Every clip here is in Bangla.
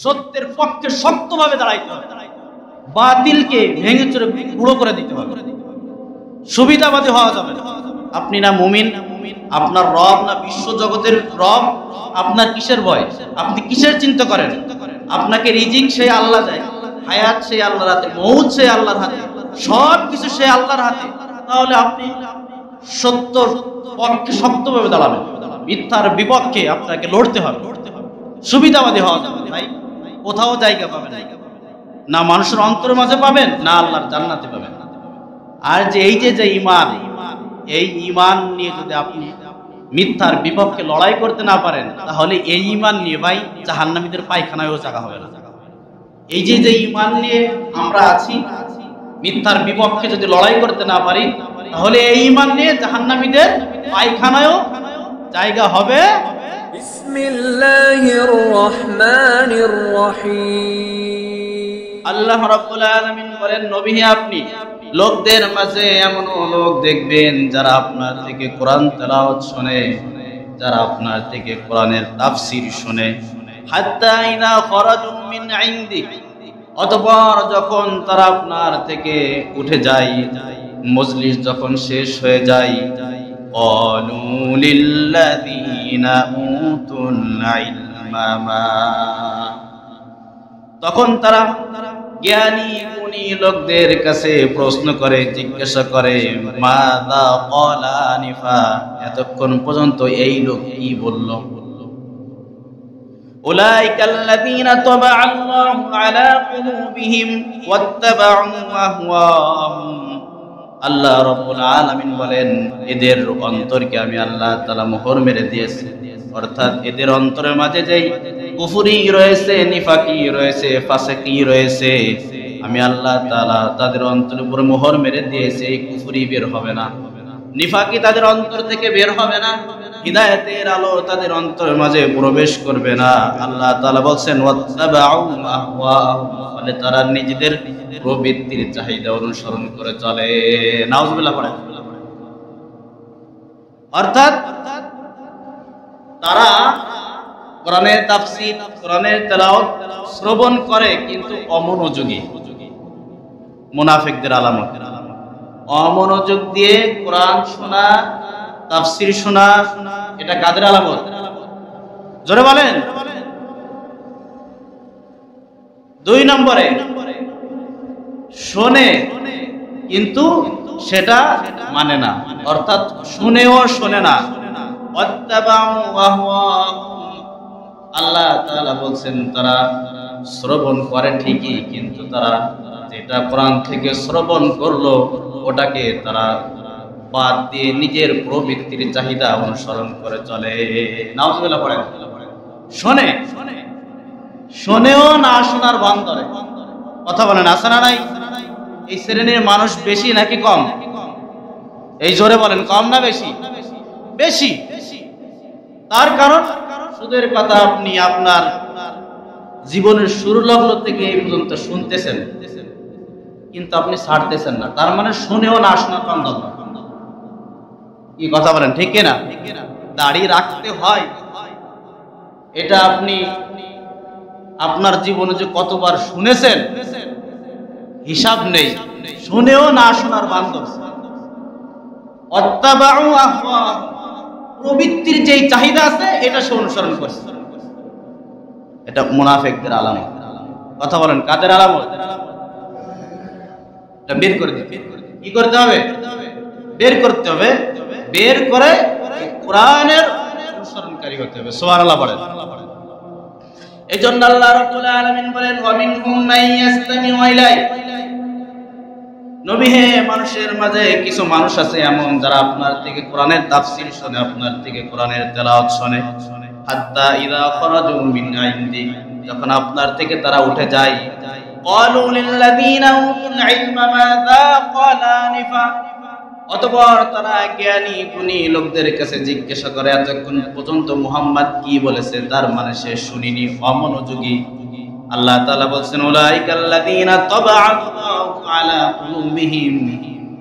সত্যের পক্ষে শক্তভাবে দাঁড়াইতে হবে, বাতিলকে ভেঙে চুরে গুঁড়ো করে দিতে হবে। সুবিধাবাদী হওয়া যাবে না। আপনি না মুমিন, আপনার রব না বিশ্ব জগতের রব, আপনার কিসের ভয়? আপনি কিসের চিন্তা করেন? আপনাকে রিজিক সেই আল্লাহ দেয়, হায়াত সেই আল্লাহর হাতে, মৌত সেই আল্লাহর হাতে, সব কিছু সেই আল্লাহর হাতে। তাহলে আপনি সত্যর পক্ষে শক্তভাবে দাঁড়াবেন, মিথ্যার বিপক্ষে আপনাকে লড়তে হবে। সুবিধাবাদী হওয়া যাবে না ভাই, কোথাও জায়গা পাবেন না, মানুষের অন্তরের মাঝে পাবেন না, আল্লাহর জান্নাতে পাবেন। আর যে এই যে ঈমান, এই ঈমান নিয়ে যদি আপনি মিথ্যার বিপক্ষে লড়াই করতে না পারেন, তাহলে এই ঈমান নিয়ে ভাই জাহান্নামীদের পায়খানায়ও জায়গা হবে না। এই যে ঈমান নিয়ে আমরা আছি, মিথ্যার বিপক্ষে যদি লড়াই করতে না পারি, তাহলে এই ঈমান নিয়ে জাহান্নামীদের পায়খানায়ও জায়গা হবে। বিসমিল্লাহির রহমানির রহিম। আল্লাহ রাব্বুল আলামিন বলেন, নবী আপনি লোকদের মাঝে এমন লোক দেখবেন যারা আপনার থেকে কোরআন তেলাওয়াত শুনে, যারা আপনার থেকে কোরআনের তাফসীর শুনে, হাত্তা ইযা খারাজু মিন ইনদিক, অতঃপর যখন তারা আপনার থেকে উঠে যায়, মজলিস যখন শেষ হয়ে যায়, ক্বালু লিল্লাযীনা উতুল ইলমা, তখন তারা জ্ঞানী গুণী লোকদের কাছে প্রশ্ন করে, জিজ্ঞাসা করে, মাযা ক্বালা আনিফা, এতক্ষণ পর্যন্ত এই লোক কি বলল? উলাইকাল্লাযীনা তাবা আল্লাহু আলা কুলুবিহিম ওয়াত্তাবাউ আহওয়াহুম। আল্লাহ রাব্বুল আলামিন বলেন, এদের অন্তরকে আমি আল্লাহ তাআলা মোহর মেরে দিয়েছি, অর্থাৎ এদের অন্তরের মাঝে যেই কুফরি রয়েছে, নিফাকি রয়েছে, ফাসিকি রয়েছে, আমি আল্লাহ তাআলা তাদের অন্তরের উপর মোহর মেরে দিয়েছি। এই কুফরি বের হবে না, নিফাকি তাদের অন্তর থেকে বের হবে না, হিদায়াতের আলো তাদের অন্তরের মাঝে প্রবেশ করবে না। আল্লাহ তাআলা বলছেন, ওয়াত্তাবাউ আহওয়াহুম, ফলে তারা নিজেদের প্রবৃত্তির চাহিদা অনুসরণ করে চলে। নাউজুবিল্লাহ পড়ে। অর্থাৎ তারা কোরআনের তাফসীর, কোরআনের তেলাওয়াত শ্রবণ করে কিন্তু অমনোযোগী, মুনাফিকদের আলামত। অমনোযোগ দিয়ে কোরআন শোনা, তাফসীর শোনা, এটা কাদের আলামত? জোরে বলেন। 2 নম্বরে, শোনে কিন্তু সেটা মানে না, অর্থাৎ শুনেও শোনে না। আল্লাহ তাআলা বলছেন, তারা শ্রবণ করে ঠিকই, কিন্তু তারা যেটা কোরআন থেকে শ্রবণ করলো ওটাকে তারা বাদ দিয়ে নিজের প্রবৃত্তির চাহিদা অনুসরণ করে চলে। নাউজুবিল্লাহ পড়েন। শোনে, শোনেও না শোনার ভান ধরে। কথা বলেন, আছে না নাই? এই শ্রেণীর মানুষ বেশি নাকি কম? এই জোরে বলেন, কম না বেশি? বেশি। তার কারণ সুদের কথা আপনি আপনার জীবনের শুরু লগ্ন থেকে এই পর্যন্ত শুনতেছেন, কিন্তু আপনি ছাড়তেছেন না। তার মানে শুনেও না শোনার ভান ধরে। কি কথা বলেন, ঠিক কিনা? দাড়ি রাখতে হয়, এটা আপনি আপনার জীবনে যে কতবার শুনেছেন হিসাব নেই, শুনেও না শোনার ভান ধরছে। ওয়াত্তাবাউ আহওয়াহুম, প্রবৃত্তির যেই চাহিদা আছে এটা সে অনুসরণ করছে। এটা মুনাফিকদের আলামত। কথা বলেন, কাদের আলামত? এটা বের করে দিতে, কি করতে হবে? বের করতে হবে। বের করে কোরআনের অনুসরণকারী হতে হবে। সুবহানাল্লাহ বলেন। এজন্য আল্লাহ রাব্বুল আলামিন বলেন, ওয়া মিনহুম মান ইয়াসতামিউ ইলাইক, নবী হে, মানুষের মাঝে কিছু মানুষ আছে এমন যারা আপনার থেকে কোরআনের তাফসীর শুনে, আপনার থেকে কোরআনের তেলাওয়াত শুনে। হাত্তা ইযা খারাজু মিন ইনদিক, যখন আপনার থেকে তারা উঠে যায়, ক্বালু লিল্লাযীনা উতুল ইলমা মাযা ক্বালা আনিফা, অতঃপর তারা জ্ঞানী গুণী লোকদের কাছে জিজ্ঞাসা করে, এতক্ষণ পর্যন্ত মুহাম্মদ কি বলেছে, তার মানে সে শুনিনি, অমনোযোগী। আল্লাহ তাআলা বলছেন, উলাইকাল্লাযীনা তাবা আল্লাহু আলা কুলুবিহিম,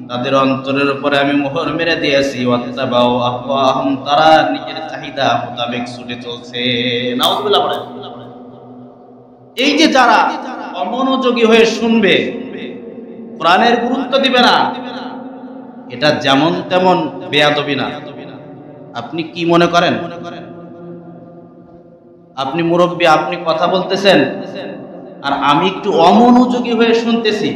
তাদের অন্তরের উপরে আমি মোহর মেরে দিয়েছি। ওয়াত্তাবাউ আহওয়াহুম, তারা নিজের চাহিদা মোতাবেক ছুটে চলছে। নাউজুবিল্লাহ পড়ে। এই যে যারা অমনোযোগী হয়ে শুনবে, কোরআনের গুরুত্ব দিবে না, এটা যেমন তেমন বেয়াদবি না। আপনি কি মনে করেন? আপনি মুরব্বী, আপনি কথা বলতেছেন আর আমি একটু অমনোযোগী হয়ে শুনতেছি,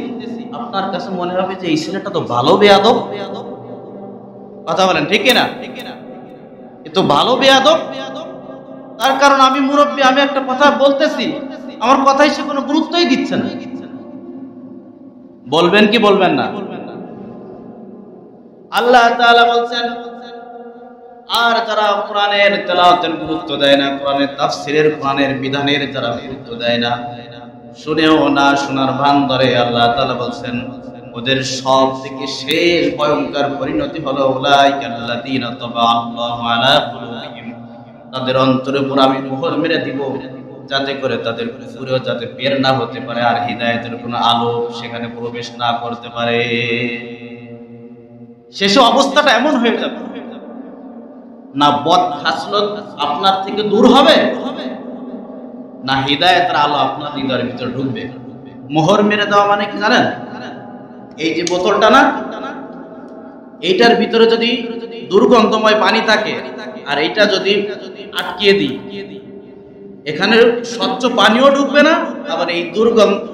আপনার কাছে মনে হবে যে এই ছেলেটা তো ভালো বেয়াদব। কথা বলেন ঠিক কিনা? এ তো ভালো বেয়াদব। তার কারণ আমি মুরব্বী, আমি একটা কথা বলতেছি, আমার কথাই সে কোনো গুরুত্বই দিচ্ছে না। বলবেন কি বলবেন না? আল্লাহ তাআলা বলছেন, আর যারা কোরআনের তেলাওয়াতের গুরুত্ব দেয় না, কোরআনের তাফসীরের, কোরআনের বিধানের যারা গুরুত্ব দেয় না, শুনেও না শোনার ভান ধরে, আল্লাহ তাআলা বলছেন ওদের সব থেকে শেষ ভয়ঙ্কর পরিণতি হলো উলাইকাল্লাযীনা তাবাআল্লাহু আলা কুলুবিহিম, তাদের অন্তরের উপর আমি মোহর মেরে দিব, যাতে করে তাদের কুফুরেও যাতে বের না হতে পারে, আর হিদায়াতের কোনো আলো সেখানে প্রবেশ না করতে পারে। শেষে অবস্থাটা এমন হয়ে যাবে, না বদ খাসলত আপনার থেকে দূর হবে, না হিদায়াতের আলো আপনার হৃদয়ের ভিতরে ঢুকবে। মোহর মেরে দেওয়া মানে কি জানেন? এই যে বোতলটা না, এইটার ভিতরে যদি দুর্গন্ধময় পানি থাকে আর এইটা যদি আটকিয়ে দিই, এখানে স্বচ্ছ পানিও ঢুকবে না, আবার এই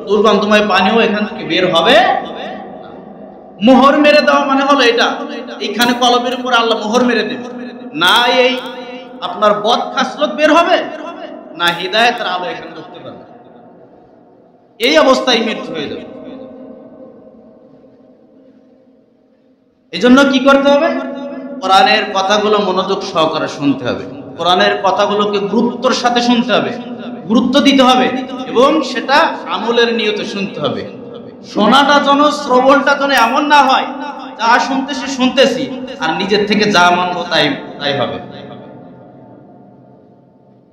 দুর্গন্ধময় পানিও এখান থেকে বের হবে। মোহর মেরে দেওয়া মানে হলো এটা, এইখানে কলমের উপর আল্লাহ মোহর মেরে দেবে, না এই আপনার বদ খাসলত বের হবে, না হিদায়াতের আলো এখানে ঢুকতে পারবে। এই অবস্থায় মৃত্যু হয়ে যাবে। এই জন্য কি করতে হবে? কোরআনের কথাগুলো মনোযোগ সহকারে শুনতে হবে, কোরআনের কথাগুলোকে গুরুত্বের সাথে শুনতে হবে, গুরুত্ব দিতে হবে, এবং সেটা আমলের নিয়তে শুনতে হবে। শোনাটা যেন, শ্রবণটা যেন এমন না হয় যা শুনতেছি শুনতেছি আর নিজের থেকে যা মানবো তাই তাই হবে।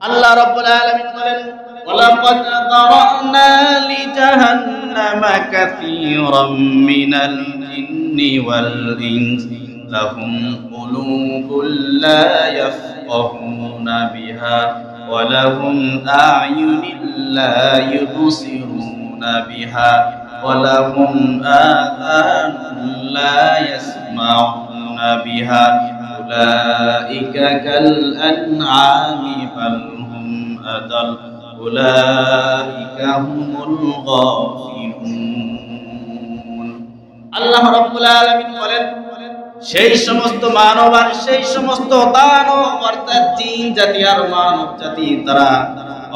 আল্লাহ রাব্বুল আলামিন বলেন, ওয়ালাকাদ যারানা লিজাহান্নামা কাসীরাম মিনাল জিন্নি ওয়াল ইনসি লাহুম কুলুবুল লা ইয়াফকাহুনা বিহা ওয়া লাহুম আ'য়ুনুন লা ইউবসিরুনা বিহা ওয়া লাহুম আযানুন লা ইয়াসমাউনা বিহা উলাইকা কাল আন'আমি বাল হুম আদাল উলাইকা হুমুল গাফিলুন। আল্লাহ রাব্বুল আলামিন বলেন, সেই সমস্ত মানব আর সেই সমস্ত দানব অর্থাৎ জিন জাতি আর মানব জাতি তারা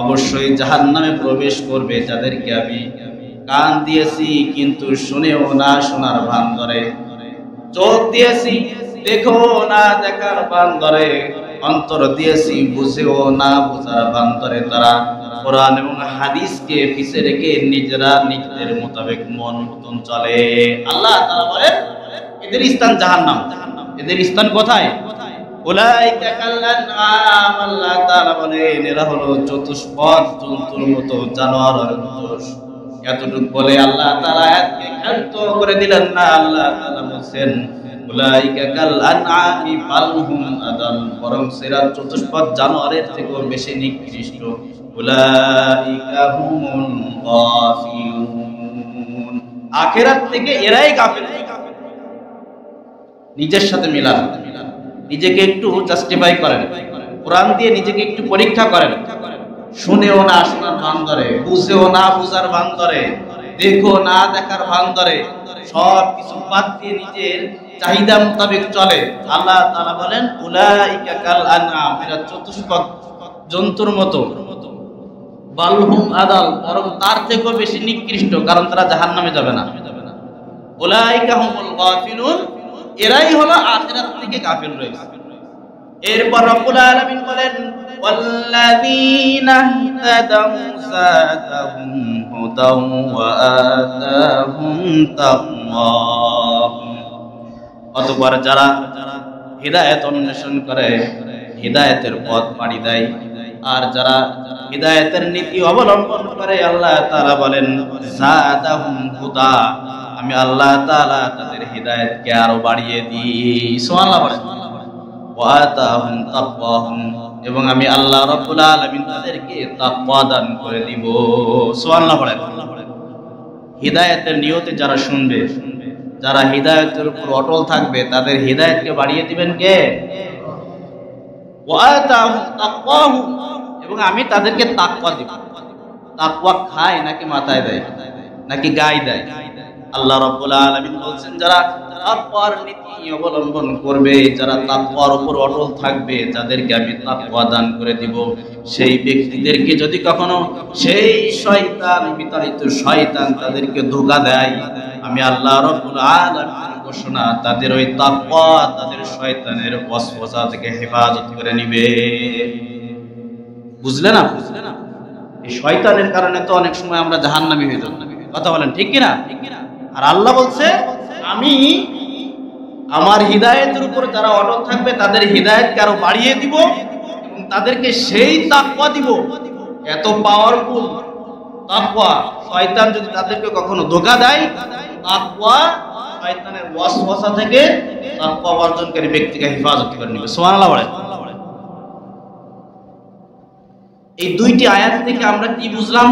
অবশ্যই জাহান্নামে প্রবেশ করবে, যাদেরকে আমি কান দিয়েছি কিন্তু শুনেও না শোনার ভান ধরে, চোখ দিয়েছি দেখো না দেখার ভান ধরে, অন্তর দিয়েছি বুঝেও না বোঝার ভান ধরে, তারা কোরআন এবং হাদিসকে পিছে রেখে নিজেরা নিজেদের মোতাবেক মন মতন চলে। আল্লাহ তাআলা বলেন এদের স্থান জাহান্নাম। এদের স্থান কোথায়? উলাইকা কাল আন'আম। আল্লাহ তাআলা বলেন এরা হলো চতুষ্পদ জন্তুর মতো, জানোয়ারের মতো। এতটুকু বলে আল্লাহ তাআলা আয়াতকে ক্ষান্ত করে দিলেন না। আল্লাহ তাআলা বলেন উলাইকা কাল আন'আমি বাল হুম আদাল, বরং এরা চতুষ্পদ জানোয়ারের থেকেও বেশি নিকৃষ্ট। উলাইকা হুমুল গাফিলুন, আখিরাত থেকে এরাই গাফিল। নিজের সাথে মিলান, নিজেকে একটু জাস্টিফাই করেন, কোরআন দিয়ে নিজেকে একটু পরীক্ষা করেন। শুনেও না শোনার ভান ধরে, বুঝেও না বুঝার ভান ধরে, দেখো না দেখার ভান ধরে, সব কিছু বাদ দিয়ে নিজের চাহিদা মোতাবেক চলে। আল্লাহ তাআলা বলেন উলাইকা কাল আন'আম, এরা চতুষ্পদ জন্তুর মতো। বাল হুম আদাল, বরং তার থেকেও বেশি নিকৃষ্ট, কারণ তারা জাহান্নামে যাবে না। উলাইকা হুমুল গাফিলুন, এরাই হলো আখিরাত থেকে গাফিল রয়েছে। এরপর রব্বুল আলামিন বলেন ওয়াল্লাযীনা ইহতাদাউ যাদাহুম হুদাও ওয়া আতাহুম তাকওয়াহুম। অতঃপর যারা হিদায়াত অন্বেষণ করে, হিদায়াতের পথ পাড়ি দেয়, আর যারা হিদায়াতের নীতি অবলম্বন করে, আল্লাহ তাআলা বলেন যাদাহুম হুদা, আমি আল্লাহ তাআলা তাদের হিদায়াতকে আরো বাড়িয়ে দিই। সুবহানাল্লাহ বলেন। ওয়া আতাহুম তাকওয়াহুম, এবং আমি আল্লাহ রাব্বুল আলামিন তাদেরকে তাকওয়া দান করে দিব। সুবহানাল্লাহ বলেন। হিদায়াতের নিয়তে যারা শুনবে, যারা হিদায়াতের উপর অটল থাকবে, তাদের হিদায়াতকে বাড়িয়ে দিবেন কে? ওয়া আতাহুম তাকওয়াহুম, এবং আমি তাদেরকে তাকওয়া দিব। তাকওয়া খায় নাকি মাথায় দেয় নাকি গায়ে দেয়? আল্লাহ রাব্বুল আলামিন বলছেন যারা তাকওয়ার নীতি অবলম্বন করবে, যারা তাকওয়ার উপর অটল থাকবে, যাদেরকে আমি তাকওয়া দান করে দিব। সেই ব্যক্তিদেরকে যদি কখনো সেই শয়তান বিতাড়িত শয়তান তাদেরকে ধোঁকা দেয়, আমি আল্লাহ রাব্বুল আলামিন ঘোষণা, তাদের ওই তাকওয়া তাদের শয়তানের ওয়াসওয়াসা থেকে হেফাজত করে নিবে। বুঝলেন না? এই শয়তানের কারণে তো অনেক সময় আমরা জাহান্নামী হয়ে যাব। কথা বলেন ঠিক কিনা? আর আল্লাহ বলছে আমি আমার হিদায়াতের উপর যারা অটল থাকবে তাদের হিদায়াতকে আরো বাড়িয়ে দিব এবং তাদেরকে সেই তাকওয়া দিব। এত পাওয়ারফুল তাকওয়া, শয়তান যদি তাদেরকে কখনো ধোঁকা দেয়, তাকওয়া শয়তানের ওয়াসওয়াসা থেকে তাকওয়া অর্জনকারী ব্যক্তিকে হেফাজত করে নেবে। সুবহানাল্লাহ বলেন। এই দুইটি আয়াত থেকে আমরা কি বুঝলাম?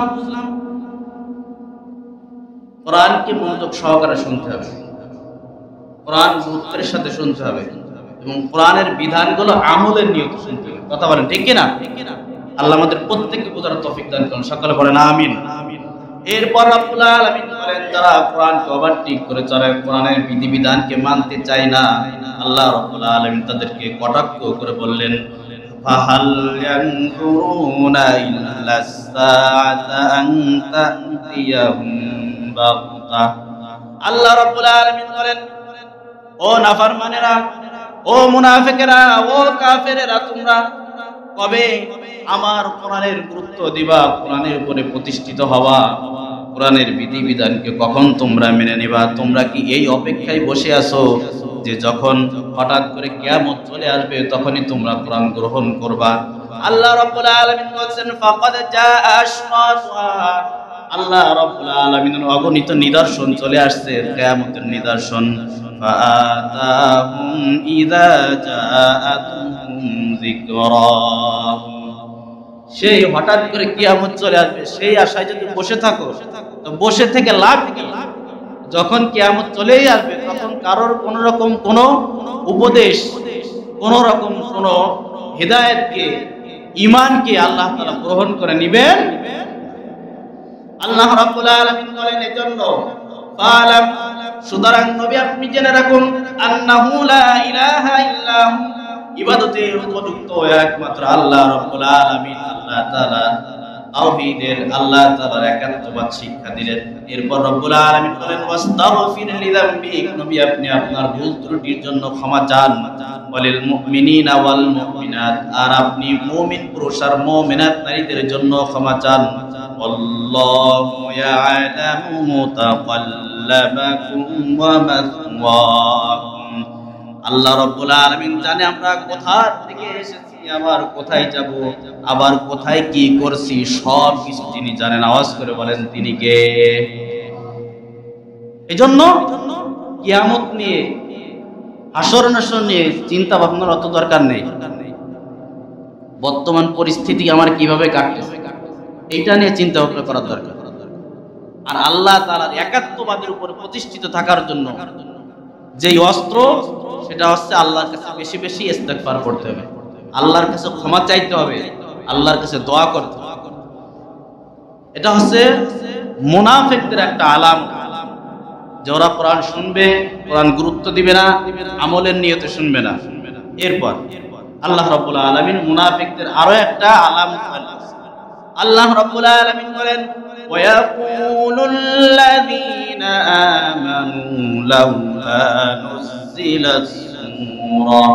কোরআনকে মনোযোগ সহকারে শুনতে হবে, কোরআন গুরুত্বের সাথে শুনতে হবে এবং কোরআনের বিধানগুলো আমলের নিয়তে শুনতে হবে। কথা বলেন ঠিক কিনা? আল্লাহ আমাদের প্রত্যেককে বোঝার তৌফিক দান করুন। সকলে বলেন আমিন। এরপর রব্বুল আলামিন বলেন যারা কোরআনকে ওভারটেক করে, যারা কোরআনের বিধিবিধানকে মানতে চায় না, আল্লাহ রাব্বুল আলামিন তাদেরকে কটাক্ষ করে বললেন ফাহাল ইয়ানজুরুনা ইল্লাস সাআতা আন তা'তিয়াহুম বাগতা। আল্লাহ রাব্বুল আলামিন বলেন ও নাফরমানেরা, ও মুনাফিকেরা, ও কাফেরেরা, তোমরা কবে আমার কোরআনের গুরুত্ব দিবা, কোরআনের উপরে প্রতিষ্ঠিত হওয়া, কোরআনের বিধিবিধানকে কখন তোমরা মেনে নিবা? তোমরা কি এই অপেক্ষায় বসে আছো যে যখন হঠাৎ করে কিয়ামত চলে আসবে তখনই তোমরা কোরআন গ্রহণ করবা? আল্লাহ রাব্বুল আলামিন বলেন ফাকাদ জাআ আশরাতুহা, আল্লাহ রাব্বুল আলামিনের অগণিত নিদর্শন চলে আসছে, কিয়ামতের নিদর্শন। ফাআতাহুম ইযা জাআতুহুম যিকরাহুম, সেই হঠাৎ করে কিয়ামত চলে আসবে সেই আশায় যদি বসে থাকো তো বসে থেকে লাভ কি? যখন কিয়ামত চলেই আসবে তখন কারোর কোন রকম কোন উপদেশ, কোন রকম কোন হিদায়াতকে, ঈমানকে আল্লাহ তাআলা গ্রহণ করে নেবেন। আল্লাহ রাব্বুল আলামিন বলেন এজন্য ফালাম, সুতরাং নবী আপনি জেনে রাখুন, আন্নাহু লা ইলাহা ইল্লাহু, ইবাদতের উপযুক্ত একমাত্র আল্লাহ রাব্বুল আলামিন। আল্লাহ তাআলা তাওহীদের, আল্লাহ তাআলার একাত্মবাদ শিক্ষা দিলেন। এরপর রব্বুল আলামিন বলেন ওয়াস্তাগফির লিযামবিক, নবী আপনি আপনার ভুল ত্রুটির জন্য ক্ষমা চান। ওয়ালিল মুমিনিনা ওয়াল মুমিনাত, আর আপনি মুমিন পুরুষ আর মুমিনাত নারীদের জন্য ক্ষমা চান। আল্লাহু ইয়ালামু মুতাকাল্লাবাকুম ওয়া মাথওয়াকুম, আল্লাহ রাব্বুল আলামিন জানে আমরা কোথা থেকে এসেছি, আবার কোথায় যাব, আবার কোথায় কি করছি, সব কিছু তিনি জানেন। আওয়াজ করে বলেন তিনি কে? এজন্য কিয়ামত নিয়ে, হাসর নাসর নিয়ে চিন্তা ভাবনার অত দরকার নেই। বর্তমান পরিস্থিতি আমার কিভাবে কাটতেছে এইটা নিয়ে চিন্তা ভাবনা করার দরকার। আর আল্লাহ তাআলার একাত্মবাদের উপর প্রতিষ্ঠিত থাকার জন্য যেই অস্ত্র, সেটা হচ্ছে আল্লাহর কাছে বেশি বেশি ইস্তেগফার করতে হবে, আল্লাহর কাছে ক্ষমা চাইতে হবে, আল্লাহর কাছে দোয়া করতে হবে। এটা হচ্ছে মুনাফিকদের একটা আলামত, যে ওরা কোরআন শুনবে, কোরআন গুরুত্ব দিবে না, আমলের নিয়তে শুনবে না। এরপর আল্লাহ রাব্বুল আলামিন মুনাফিকদের আরো একটা আলামত বলেন। আল্লাহ রাব্বুল আলামিন বলেন ওয়ায়াকুলুল্লাযীনা আমানু লাউলা নুযিলাত সূরা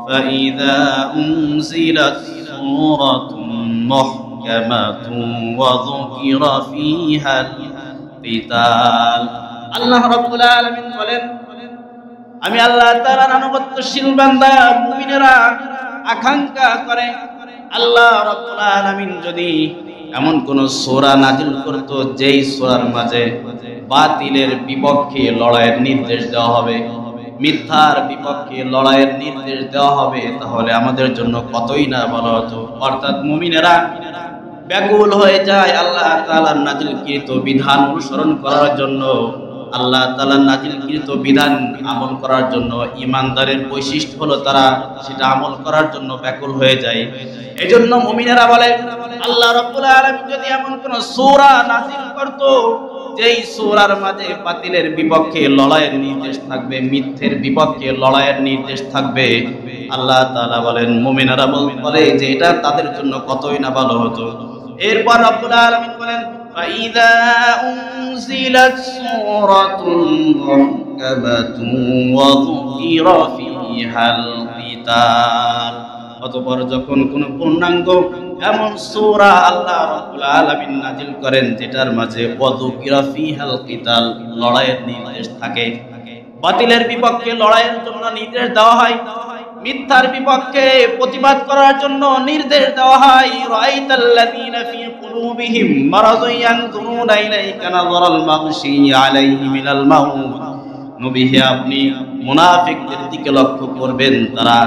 ফাইযা উনজিলাত সূরাতুন মুহকামাতুন ওয়া যুকিরা ফীহাল কিতাল। আল্লাহ রাব্বুল আলামিন বলেন আমি আল্লাহ তাআলার আনুগত্যশীল বান্দা মুমিনেরা আকাঙ্ক্ষা করে আল্লাহ রাব্বুল আলামিন যদি এমন কোন সূরা নাযিল করত যেই সূরার মাঝে বাতিলের বিপক্ষে লড়াইয়ের নির্দেশ দেওয়া হবে, মিথ্যার বিপক্ষে লড়াইয়ের নির্দেশ দেওয়া হবে, তাহলে আমাদের জন্য কতই না ভালো হতো। অর্থাৎ মুমিনেরা ব্যাকুল হয়ে যায় আল্লাহ তাআলার নাজিলকৃত বিধান অনুসরণ করার জন্য, আল্লাহ তাআলার নাজিলকৃত বিধান আমল করার জন্য। ঈমানদারের বৈশিষ্ট্য হলো তারা সেটা আমল করার জন্য ব্যাকুল হয়ে যায়। এজন্য মুমিনেরা বলে আল্লাহ রাব্বুল আলামিন যদি এমন কোন সূরা নাযিল করত যেই সূরার মাঝে বাতিলের বিপক্ষে লড়াইয়ের নির্দেশ থাকবে, মিথ্যের বিপক্ষে লড়াইয়ের নির্দেশ থাকবে, আল্লাহ তাআলা বলেন মুমিনেরা বলে যে এটা তাদের জন্য কতই না ভালো হতো। এরপর রব্বুল আলামিন বলেন فَإِذَا أُنْزِلَتْ سُورَةٌ مُحْكَمَةٌ وَذُكِرَ فِيهَا الْقِتَالُ, অতঃপর যখন কোন পূর্ণাঙ্গ এমন সূরা আল্লাহ রাব্বুল আলামিন নাজিল করেন যেটার মাঝে ওয়াযুকিরা ফিহাল কিতাল, লড়াইয়ের নির্দেশ থাকে, বাতিলের বিপক্ষে লড়াইয়ের জন্য নির্দেশ দেওয়া হয়, মিথ্যার বিপক্ষে প্রতিবাদ করার জন্য নির্দেশ দেওয়া হয়। রাআইতাল্লাযীনা ফী কুলুবিহিম মারাযুন ইয়ানজুরুনা ইলাইকা নাযারাল মাগশী আলাইহি মিনাল মাউত, নবী হে আপনি মুনাফিকদের দিকে লক্ষ্য করবেন, তারা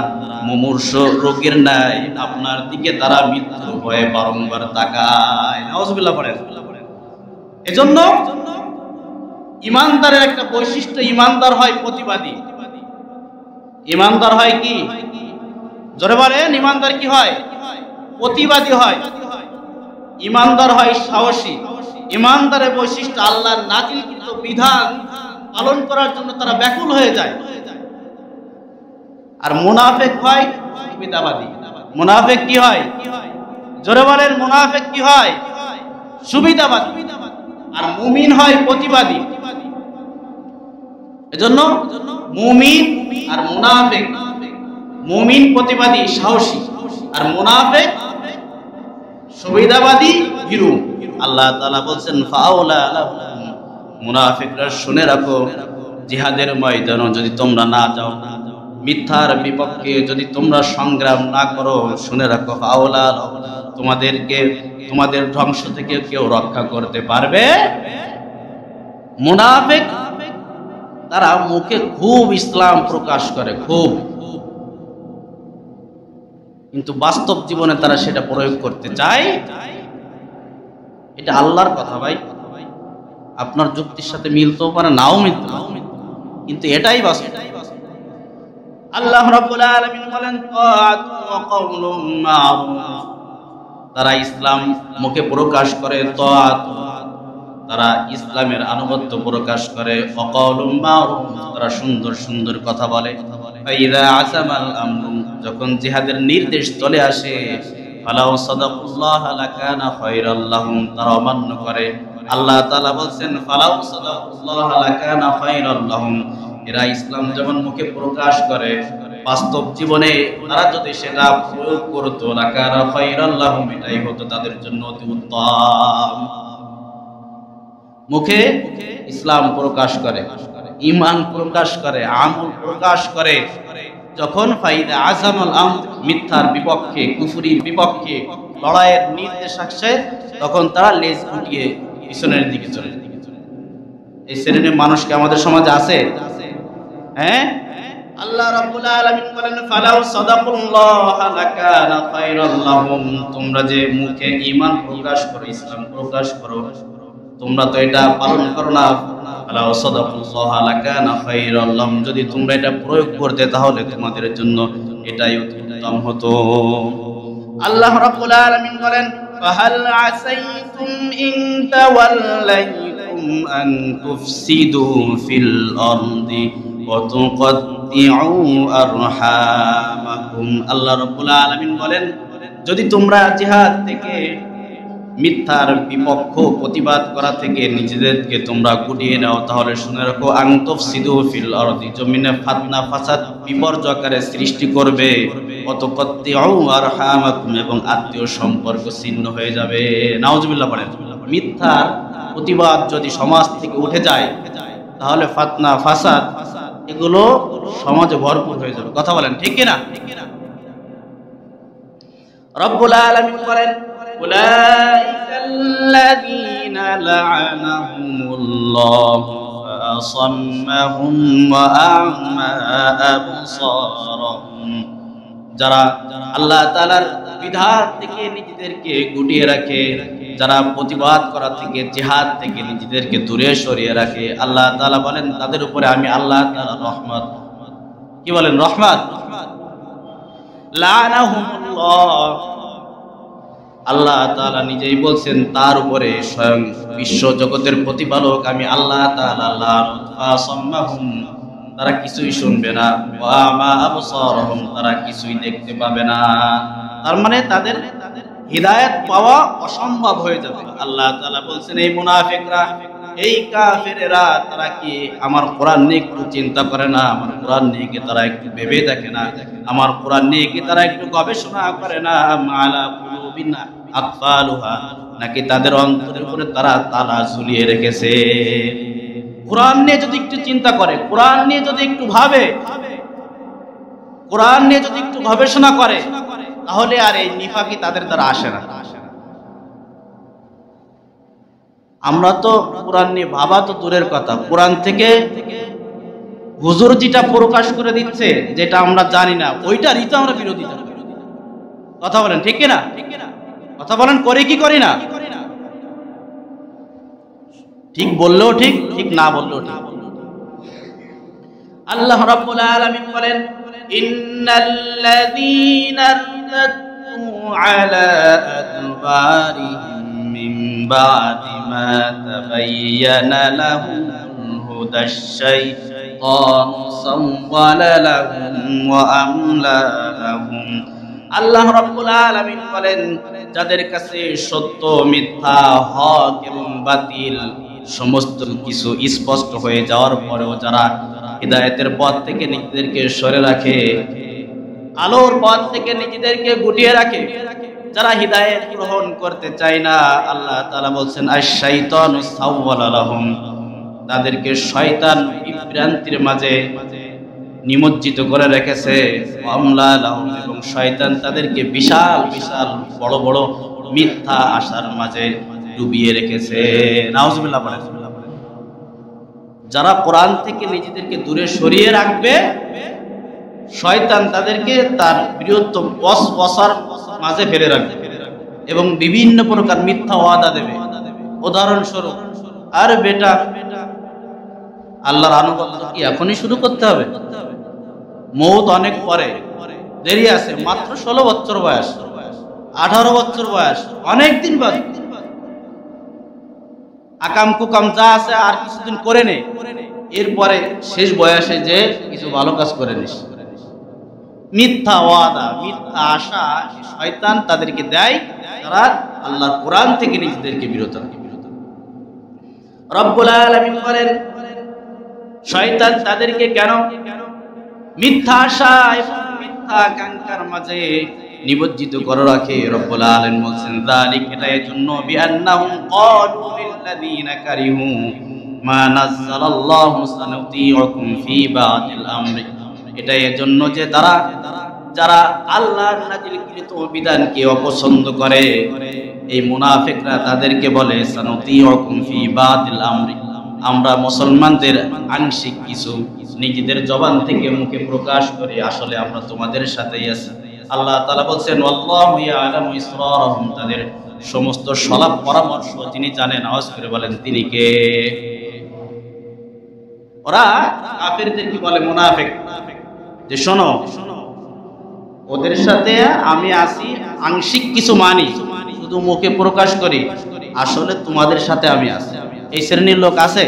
মুমূর্ষ রোগীর ন্যায় আপনার দিকে তারা মৃত্যুর ভয়ে বারংবার তাকায়। নাউযুবিল্লাহ পড়েন। এজন্য ঈমানদারের একটা বৈশিষ্ট্য, ঈমানদার হয় প্রতিবাদী। ঈমানদার হয় কি? জোরে বলেন, ঈমানদার কি হয়? প্রতিবাদী হয়। ঈমানদার হয় সাহসী। ঈমানদারের বৈশিষ্ট্য আল্লাহর নাজিলকৃত বিধান পালন করার জন্য তারা ব্যাকুল হয়ে যায়। আর মুনাফিক হয় সুবিধাবাদী। মুনাফিক কি হয়? জোরে বলেন, মুনাফিক কি হয়? সুবিধাবাদী। আর মুমিন হয় প্রতিবাদী। এজন্য মুমিন আর মুনাফিক, মুমিন প্রতিবাদী সাহসী, আর মুনাফিক সুবিধাবাদী ভীরু। আল্লাহ তাআলা বলেন ফাউলা লাহুম, মুনাফিকরা শুনে রাখো, জিহাদের ময়দানে যদি তোমরা না যাও, মিথ্যার বিপক্ষে যদি তোমরা সংগ্রাম না করো, শুনে রাখো ফাউলা লাহুম, তোমাদেরকে তোমাদের ধ্বংস থেকে কেউ রক্ষা করতে পারবে। মুনাফিক তারা মুখে খুব ইসলাম প্রকাশ করে, খুব, কিন্তু বাস্তব জীবনে তারা সেটা প্রয়োগ করতে চায়। এটা আল্লাহর কথা ভাই, আপনার যুক্তির সাথে মিলতেও পারে, নাও মিলতে পারে, কিন্তু এটাই বাস্তব। আল্লাহ রাব্বুল আলামিন বলেন তাআতু ওয়া কাউলুম মা'রুফ, তারা ইসলাম মুখে প্রকাশ করে, তাআত তারা ইসলামের আনুগত্য প্রকাশ করে, ওয়াকাউলুম মা'রুফ তারা সুন্দর সুন্দর কথা বলে। ফাইযা আসামাল আমরু, যখন জিহাদের নির্দেশ চলে আসে, ফালাউ সাদাকুল্লাহ লাকানা খায়রাল লাহুম, তারা অমান্য করে। আল্লাহ তাআলা বলেন ফালাউ সাদাকুল্লাহ লাকানা খায়রাল লাহুম, এরা ইসলাম যেমন মুখে প্রকাশ করে, বাস্তব জীবনে তারা যদি সেটা প্রয়োগ করত, লাকানা খায়রাল লাহুম, এটাই হতো তাদের জন্য অতি উত্তম। মুখে ইসলাম প্রকাশ করে, ঈমান প্রকাশ করে, আমল প্রকাশ করে, যখন ফাইদা আযামাল আমর, মিথ্যার বিপক্ষে, কুফরির বিপক্ষে লড়াইয়ের নির্দেশ আসে, তখন তারা লেজ গুটিয়ে পিছনের দিকে চলে যায়। এই শ্রেণীর মানুষ কি আমাদের সমাজে আছে? হ্যাঁ, আল্লাহ রাব্বুল আলামিন বলেন ফালাউ সাদাকুল্লাহ লাকানা খায়রাল লাহুম, তোমরা যে মুখে ঈমান প্রকাশ করো, ইসলাম প্রকাশ করো, তোমরা তো এটা পালন করো না। ফালাউ সাদাকুল্লাহ লাকানা খায়রাল লাহুম, যদি তোমরা এটা প্রয়োগ করতে তাহলে তোমাদের জন্য এটাই উত্তম হতো। আল্লাহ রাব্বুল আলামিন বলেন ফাহাল আসাইতুম ইন তাওয়াল্লাইতুম আন তুফসিদু ফিল আরদি ওয়া তুকাত্তিউ আরহামাকুম। আল্লাহ রাব্বুল আলামিন বলেন যদি তোমরা জিহাদ থেকে, মিথ্যার বিপক্ষ প্রতিবাদ করা থেকে নিজেদেরকে তোমরা গুটিয়ে নাও, তাহলে শুনে রাখো আন তুফসিদু ফিল আরদি, জমিনে ফাতনা ফাসাদ বিপর্যয়কারী সৃষ্টি করবে, ওয়া তুকাত্তিউ আরহামাকুম, এবং আত্মীয় সম্পর্ক ছিন্ন হয়ে যাবে। নাউজুবিল্লাহ পড়েন। মিথ্যার প্রতিবাদ যদি সমাজ থেকে উঠে যায়, তাহলে ফাতনা ফাসাদ এগুলো সমাজে ভরপুর হয়ে যাবে। কথা বলেন ঠিক কি না? রব্বুল আলামিন বলেন উলাইকাল্লাযীনা লা'আনাহুমুল্লাহু ফাআসাম্মাহুম ওয়া আ'মা আবসারহুম যারা আল্লাহ তাআলার বিধান থেকে নিজেদেরকে গুটিয়ে রাখে, যারা প্রতিবাদ করা থেকে, জিহাদ থেকে নিজেদেরকে দূরে সরিয়ে রাখে, আল্লাহ তাআলা বলেন তাদের উপরে আমি আল্লাহ তাআলা রহমত, কি বলেন, রহমত, লানাহুমুল্লাহ, আল্লাহ তাআলা নিজেই বলছেন তার উপরে স্বয়ং বিশ্ব জগতের প্রতিপালক আমি আল্লাহ তাআলা লানত ফাসাম্মাহুম, তারা কিছুই শুনবে না, ওয়া মা আবসারহুম, তারা কিছুই দেখতে পাবে না। তার মানে তাদের হিদায়াত পাওয়া অসম্ভব হয়ে যাবে। আল্লাহ তাআলা বলছেন এই মুনাফিকরা, এই কাফেরেরা, তারা কি আমার কোরআন নিয়ে একটু চিন্তা করে না? আমার কোরআন নিয়ে কি তারা একটু ভেবে দেখে না? আমার কোরআন নিয়ে কি তারা একটু গবেষণা করে না? মালা কুলুবিন আকফালুহা, নাকি তাদের অন্তরের উপরে তারা তালা ঝুলিয়ে রেখেছে? কোরআন নিয়ে যদি একটু চিন্তা করে, কোরআন নিয়ে যদি একটু ভাবে, কোরআন নিয়ে যদি একটু গবেষণা করে, তাহলে আর এই নিফাকি তাদের দ্বারা আসে না। আমরা তো কোরআন নিয়ে ভাবা তো দূরের কথা, কোরআন থেকে হুজুর যেটা প্রকাশ করে দিচ্ছে, যেটা আমরা জানি না, ওইটারই তো আমরা বিরোধিতা করি। কথা বলেন ঠিক কিনা? কথা বলেন, করে কি করি না? ঠিক বললেও ঠিক, ঠিক না বললেও ঠিক। আল্লাহ রাব্বুল আলামিন বলেন ইন্নাল্লাযীনা ইরতাদ্দু আলা আদবারিহিম মিন বা'দি মা তাবায়্যানা লাহুমুল হুদাশ শাইতানু সাওয়ালা লাহুম ওয়া আমলা লাহুম। আল্লাহ রাব্বুল আলামিন বলেন যাদের কাছে সত্য, মিথ্যা, হক এবং বাতিল সমস্ত কিছু স্পষ্ট হয়ে যাওয়ার পরেও যারা হিদায়াতের পথ থেকে নিজেদেরকে সরে রাখে, আলোর পথ থেকে নিজেদেরকে গুটিয়ে রাখে, যারা হিদায়াত গ্রহণ করতে চায় না, আল্লাহ তাআলা বলছেন আশ-শাইতানু সাওয়ালা লাহুম, তাদেরকে শয়তান বিভ্রান্তির মাঝে নিমজ্জিত করে রেখেছে, আমলা লাহুম, এবং শয়তান তাদেরকে বিশাল বিশাল বড় বড় মিথ্যা আশার মাঝে ডুবিয়ে রেখেছে। নাউজুবিল্লাহ বলেন। যারা কোরআন থেকে নিজেদেরকে দূরে সরিয়ে রাখবে, শয়তান তাদেরকে তার বৃহত্তম ওয়াসওয়াসার মাঝে ফেলে রাখবে এবং বিভিন্ন প্রকার মিথ্যা ওয়াদা দেবে। উদাহরণস্বরূপ, আর বেটা আল্লাহর আনুগত্য কি এখনই শুরু করতে হবে? মওত অনেক পরে, দেরি আছে, মাত্র 16 বছর বয়স, 18 বছর বয়স, অনেক দিন বাদ। আকাম কুকাম যা আছে আর কিছুদিন করে নে, এরপরে শেষ বয়সে যে কিছু ভালো কাজ করে নিস। মিথ্যা ওয়াদা, মিথ্যা আশা শয়তান তাদেরকে দেয়, তারা আল্লাহর কোরআন থেকে নিজেদেরকে বিরত রাখে। রব্বুল আলামিন বলেন শয়তান তাদেরকে কেন মিথ্যা আশা এবং মিথ্যা আকাঙ্ক্ষার মাঝে নিমজ্জিত করে রাখে? রব্বুল আলামিন বলেন যালিক, এটা এর জন্য বিআন্নাহুম ক্বালু লিল্লাযীনা কারিহু মা নাযালাল্লাহু সানুতিউকুম ফি বা'দিল আমরি, এটা এর জন্য যে তারা, যারা আল্লাহর নাযিলকৃত বিধানকে অপছন্দ করে, এই মুনাফিকরা তাদেরকে বলে সানুতিউকুম ফি বা'দিল আমরি, আমরা মুসলমানদের আংশিক কিছু নিজেদের জবান থেকে মুখে প্রকাশ করে আসলে আমরা তোমাদের সাথেই আছি। আল্লাহ তাআলা বলছেন আল্লাহু ইয়ালামু ইসরারহুম, তাদের সমস্ত সলাপ পরামর্শ তিনি জানেন। আওয়াজ করে বলেন তিনি কে? ওরা কাফেরদের কি বলে, মুনাফিক, যে শোনো ওদের সাথে আমি আছি, আংশিক কিছু মানি, শুধু মুখে প্রকাশ করি, আসলে তোমাদের সাথে আমি আছি। এই শ্রেণীর লোক আছে?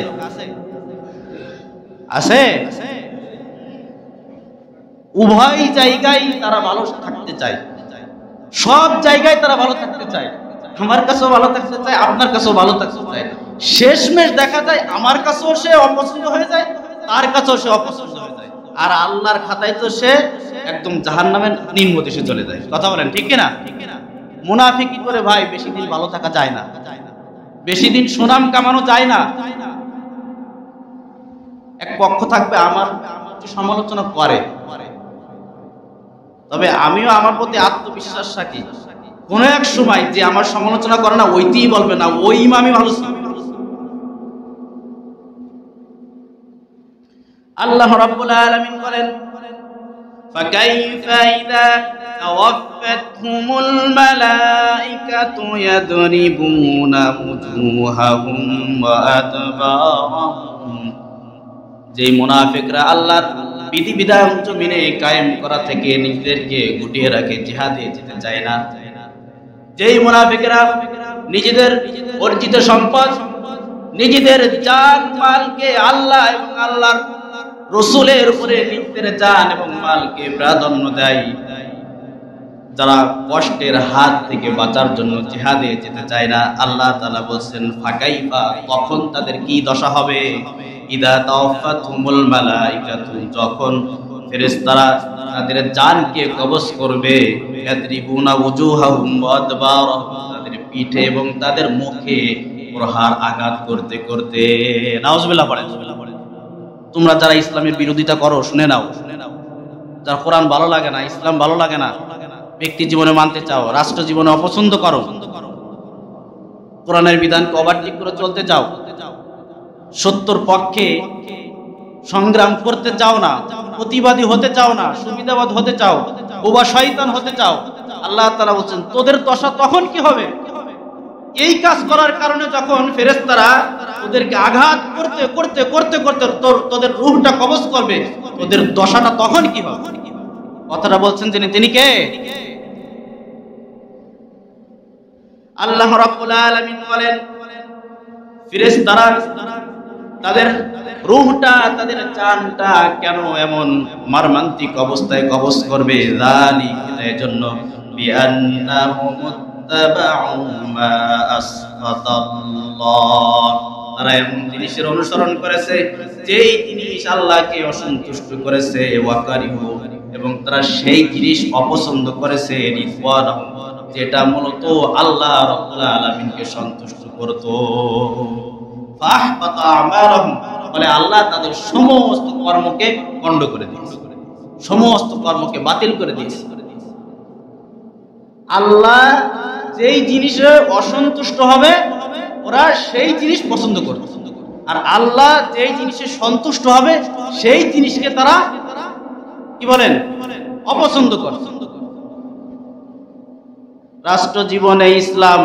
আছে? উভয় জায়গায় তারা ভালো থাকতে চায়, সব জায়গায় তারা ভালো থাকতে চায়। আমার কাছেও ভালো থাকতে চায়, আপনার কাছেও ভালো থাকতে চায়। শেষমেশ দেখা যায় আমার কাছেও সে অপছন্দ হয়ে যায়, তার কাছেও সে অপছন্দ হয়ে যায়, আর আল্লাহর খাতায় তো সে একদম জাহান্নামের নিম্ন দেশে চলে যায়। কথা বলেন ঠিক কিনা? মুনাফিকি করে ভাই বেশি দিন ভালো থাকা যায় না, বেশি দিন সুনাম কামানো যায় না। এক পক্ষ থাকবে আমার সমালোচনা করে, তবে আমিও আমার প্রতি আত্মবিশ্বাস রাখি, কোন এক সময় যে আমার সমালোচনা করে না, ওইটিই বলবে না ওই ইমামই ভালো ছিল। আল্লাহ রাব্বুল আলামিন বলেন ফাকাইফা ইযা তাওয়াফাতহুমুল মালাইকাতু ইয়াদরিবুনা উজুহাহুম ওয়া আদবারাহুম। যেই মুনাফিকরা আল্লাহর বিধিবিধান জমিনে কায়েম করা থেকে নিজেদেরকে গুটিয়ে রাখে, জিহাদে যেতে চায় না, যেই মুনাফিকরা নিজেদের অর্জিত সম্পদ, নিজেদের জান মালকে আল্লাহ এবং আল্লাহর রাসূলের উপরে নিজেদের জান এবং মালকে প্রাধান্য দেয়, যারা কষ্টের হাত থেকে বাঁচার জন্য জিহাদে যেতে চায় না, আল্লাহ তাআলা বলেন ফাকাইফা, তখন তাদের কি দশা হবে? ইদা তাওয়াফাতহুমুল মালাইকাতু, যখন ফেরেশতারা তাদের জানকে কবজ করবে, ইয়াদরিবুনা উজুহাহুম ওয়া আদবারাহুম, তাদের পিঠে এবং তাদের মুখে প্রহার আঘাত করতে করতে। নাউজুবিল্লাহ পড়েন। তোমরা যারা ইসলামের বিরোধিতা করো শুনে নাও, যার কোরআন ভালো লাগে না, ইসলাম ভালো লাগে না, ব্যক্তি জীবনে মানতে চাও, রাষ্ট্র জীবনে অপছন্দ করো, কোরআনের বিধানকে ওভারটেক করে চলতে চাও, সত্যর পক্ষে সংগ্রাম করতে চাও না, প্রতিবাদী হতে চাও না, সুবিধাবাদ হতে চাও, বোবা শয়তান হতে চাও, আল্লাহ তাআলা বলেন তোদের দশা তখন কি হবে? এই কাজ করার কারণে যখন ফেরেশতারা ওদেরকে আঘাত করতে করতে করতে করতে তোদের রূহটা কবজ করবে, তোদের দশাটা তখন কি হবে? কথাটা বলছেন তিনি কে? আল্লাহ রাব্বুল আলামিন বলেন ফেরেশতারা তাদের রূহটা, তাদের জানটা কেন এমন মর্মান্তিক অবস্থায় কবজ করবে? যালিকা, এজন্য বিআন্নাহুম মুত্তাবাউ মা আসখাতাল্লাহ, তারা এমন জিনিসের অনুসরণ করেছে যেই জিনিস আল্লাহকে অসন্তুষ্ট করেছে, ওয়াকারিহু, এবং তারা সেই জিনিস অপছন্দ করেছে, রিদওয়ানাহু, যেটা মূলত আল্লাহ রাব্বুল আলামিনকে সন্তুষ্ট করত। ফাহবাতা আমালুহুম, বলে আল্লাহ তাদের সমস্ত কর্মকে পণ্ড করে দিয়েছে, সমস্ত কর্মকে বাতিল করে দিয়েছে। আল্লাহ যেই জিনিসে অসন্তুষ্ট হবে ওরা সেই জিনিস পছন্দ করবে, আর আল্লাহ যেই জিনিসে সন্তুষ্ট হবে সেই জিনিসকে তারা কি বলেন? অপছন্দ করে। রাষ্ট্র জীবনে ইসলাম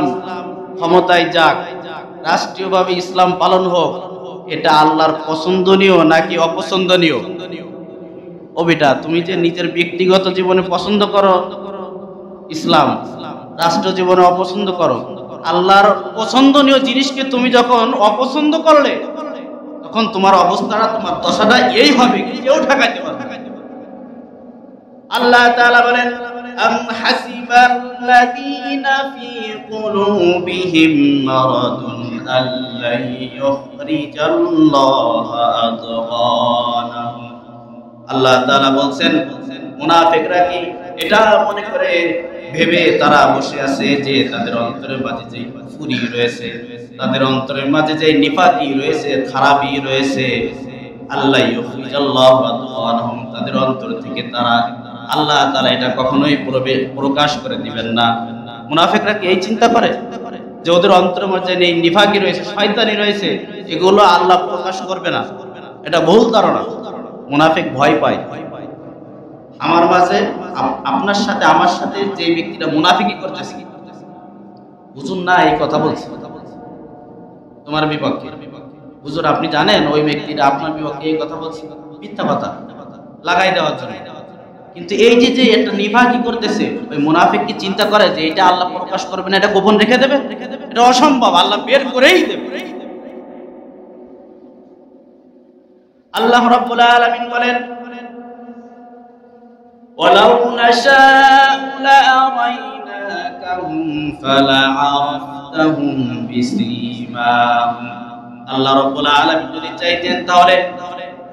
ক্ষমতায় যাক, রাষ্ট্রীয়ভাবে ইসলাম পালন হোক, এটা আল্লাহর পছন্দনীয় নাকি অপছন্দনীয়? ও বেটা, তুমি যে নিজের ব্যক্তিগত জীবনে পছন্দ করো ইসলাম, রাষ্ট্র জীবনে অপছন্দ করো, আল্লাহর পছন্দনীয় জিনিসকে তুমি যখন অপছন্দ করলে তখন তোমার অবস্থাটা, তোমার দশাটা এই হবে, কেউ ঠেকাইতে পারবে না। আল্লাহ তাআলা বলেন আম হাসিবাল্লাযীনা ফী কুলুবিহিম মারাদুন আল্লান ইউখরিজাল্লাহু আদগানাহুম। আল্লাহ তাআলা বলেন মুনাফিকরা কি এটা মনে করে ভেবে তারা বসে আছে যে তাদের অন্তরের মাঝে যে কুফরি রয়েছে, তাদের অন্তরের মাঝে যে নিফাকি রয়েছে, খারাপি রয়েছে, আল্লাহ ইউখরিজাল্লাহু আদগানাহুম, তাদের অন্তর থেকে তারা আল্লাহ তাআলা এটা কখনোই প্রকাশ করে দিবেন না। মুনাফিকরা কি এই চিন্তা করে যে ওদের অন্তরের মধ্যে এই নিফাকি রয়েছে, শয়তানি রয়েছে, এগুলো আল্লাহ প্রকাশ করবে না? এটা ভুল ধারণা। মুনাফিক ভয় পায়। আমার মাঝে, আপনার সাথে, আমার সাথে যে ব্যক্তিটা মুনাফিকি করতেছে, হুজুর না এই কথা বলছে তোমার বিপক্ষে, হুজুর আপনি জানেন ওই ব্যক্তিটা আপনার বিপক্ষে এই কথা বলছে, মিথ্যা কথা লাগাই দেওয়ার জন্য। কিন্তু এই যে যে একটা নিফাকি করতেছে, ওই মুনাফিক কি চিন্তা করে যে এটা আল্লাহ প্রকাশ করবে না, এটা গোপন রেখে দেবে? এটা অসম্ভব, আল্লাহ বের করেই দেবে। আল্লাহ রাব্বুল আলামিন বলেন ওয়ালাউ নাশাউ লাআরাইনাকাহুম ফালাআরাফতাহুম বিসীমাহুম। আল্লাহ রাব্বুল আলামিন যদি চাইতেন তাহলে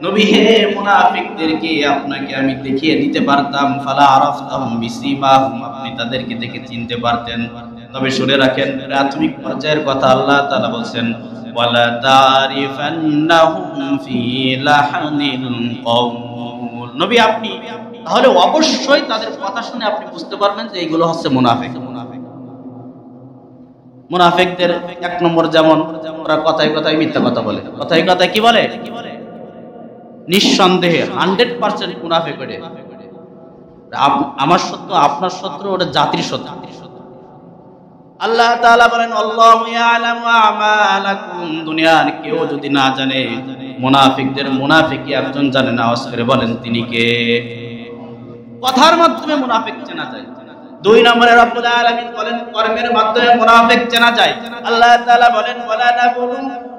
নবী হে মুনাফিকদেরকে আপনাকে আমি দেখিয়ে দিতে পারতাম, ফালাআরাফতাহুম বিসীমাহুম, আপনি তাদেরকে দেখে চিনতে পারতেন। তবে শুনে রাখেন প্রাথমিক পর্যায়ের কথা আল্লাহ তাআলা বলেন ওয়ালা তারিফান্নাহুম ফি লাহনিল কওল। নবী আপনি তাহলে অবশ্যই তাদের কথা শুনে আপনি বুঝতে পারবেন যে এইগুলো হচ্ছে মুনাফিক। মুনাফিকদের এক নম্বর যেমন ওরা কথায় কথায় মিথ্যা কথা বলে। কথায় কথায় কি বলে? নিঃসন্দেহে 100% মুনাফিক ওরে আমার শত্রু আপনার শত্রু, ওটা জাতির শত্রু। আল্লাহ তাআলা বলেন আল্লাহু ইয়ালামু আমালাকুম, দুনিয়ার কেউ যদি না জানে, মুনাফিকদের মুনাফিকই একজন জানে না, আওয়াজ করে বলেন তিনি কে? কথার মাধ্যমে মুনাফিক চেনা যায়। দুই নম্বরে রব্বুল আলামিন বলেন কর্মের মাধ্যমে মুনাফিক চেনা যায়। আল্লাহ তাআলা বলেন ওয়ালা নাবলু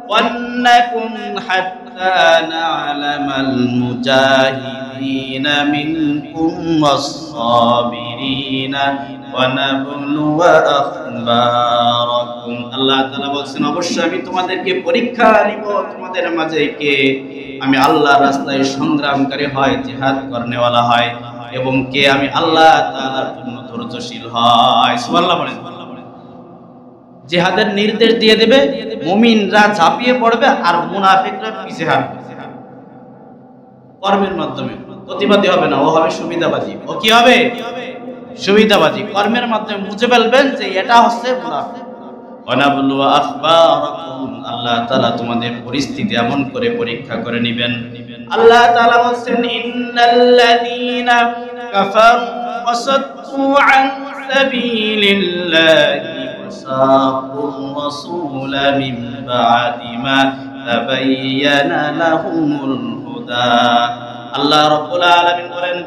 ওয়ান্নাকুম হাত্তা না'লামাল মুজাহিদিনা মিনকুম ওয়াস-সাবিরিনা ওয়া নাবলুয়া আখবারাকুম। আল্লাহ তাআলা বলেন অবশ্যই আমি তোমাদেরকে পরীক্ষা নিব, তোমাদের মাঝে কে আমি আল্লাহর রাস্তায় সংগ্রামকারী হয়, জিহাদ করনেওয়ালা হয়, এবং কে আমি আল্লাহ তাআলার জন্য ধৈর্যশীল হয়। সুবহানাল্লাহ বলেন। জিহাদের নির্দেশ দিয়ে দেবে, মুমিনরা ঝাঁপিয়ে পড়বে আর মুনাফিকরা পিছে হাঁটবে। কর্মের মাধ্যমে প্রতিবাদী হবে না, ও হবে সুবিধাবাদী। ও কি হবে? সুবিধাবাদী। কর্মের মাধ্যমে বুঝে ফেলবেন যে এটা হচ্ছে মুনাফিক। ওয়ানাবলু আখবারাকুম, আল্লাহ তাআলা তোমাদের পরিস্থিতি এমন করে পরীক্ষা করে নেবেন। আল্লাহ তাআলা বলেন ইন্নাল্লাযীনা কাফারু ওয়াসাদ্দু আন সাবিলিল্লাহি ওয়াসাকুর রাসূলা মিন বা'দি মা তাবায়্যানা লাহুমুল হুদা। আল্লাহ রাব্বুল আলামিন বলেন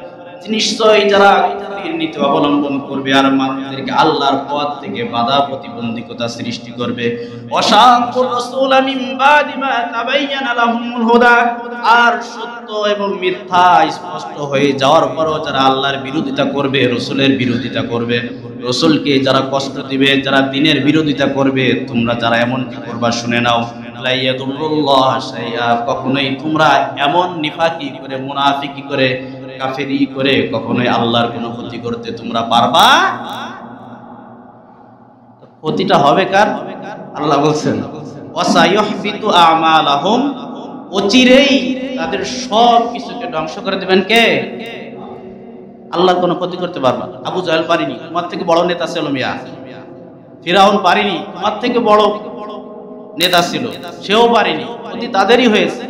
নিশ্চয়ই যারা কুফরির নীতি অবলম্বন করবে আর মানুষদেরকে আল্লাহর পথ থেকে বাধা প্রতিবন্ধকতা সৃষ্টি করবে, ওয়াশাকুর রাসূলা মিন বা'দি মা তাবায়্যানা লাহুমুল হুদা, আর সত্য এবং মিথ্যা স্পষ্ট হয়ে যাওয়ার পরও যারা আল্লাহর বিরোধিতা করবে, রাসূলের বিরোধিতা করবে, রাসূলকে যারা কষ্ট দিবে, যারা দ্বীনের বিরোধিতা করবে, তোমরা যারা এমনটি করবা শুনে নাও, লা ইয়াদুরুল্লাহ শাইআ, কখনোই তোমরা এমন নিফাকি করে, মুনাফিকি করে, কাফেরি করে কখনোই আল্লাহর কোনো ক্ষতি করতে তোমরা পারবা। ক্ষতিটা হবে কার? আল্লাহ বলছেন ওয়াসায়ুহবিতু আমালাহুম, অচিরেই তাদের সব কিছুকে ধ্বংস করে দিবেন কে? আল্লাহর কোনো ক্ষতি করতে পারবা না। আবু জাহেল পারেনি, তোমার থেকে বড় নেতা ছিল মিয়া। ফিরাউন পারেনি, তোমার থেকে বড় নেতা ছিল, সেও পারেনি। ক্ষতি তাদেরই হয়েছে।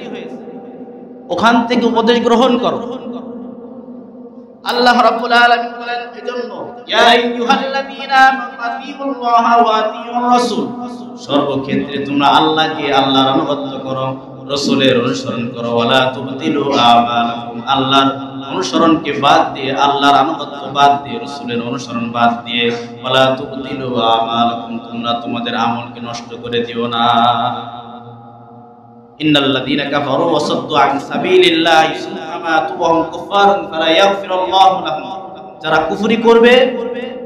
ওখান থেকে উপদেশ গ্রহণ করো। আল্লাহ রাব্বুল আলামিন বলেন এজন্য ইয়া আইয়ুহাল্লাযীনা আমানু আতিউল্লাহ ওয়া আতিউর রাসূল, সর্বক্ষেত্রে তোমরা আল্লাহকে, আল্লাহর আনুগত্য করো, রাসূলের অনুসরণ করো। ওয়ালা তুবতিলু আমালাকুম, আল্লাহর অনুসরণকে বাদ দিয়ে, আল্লাহর আনুগত্য বাদ দিয়ে, রাসূলের অনুসরণ বাদ দিয়ে, ওয়ালা তুবতিলু আমালাকুম, তোমরা তোমাদের আমলকে নষ্ট করে দিও না। ইন্নাল্লাযীনা কাফারু ওয়া সাদ্দু আন সাবিলিল্লাহি সুম্মা মাতু ওয়া হুম কুফফারুন ফালা ইয়াগফিরুল্লাহু লাহুম, যারা কুফরি করবে,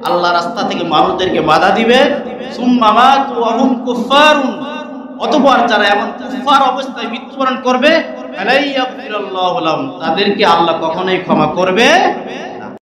আল্লাহর রাস্তা থেকে মানুষদেরকে বাধা দিবে, সুম্মা মাতু ওয়া হুম কুফফারুন, অতঃপর যারা এমন কুফফার অবস্থায় মৃত্যুবরণ করবে, ফালা ইয়াগফিরুল্লাহু লাহুম, তাদেরকে আল্লাহ কখনোই ক্ষমা করবে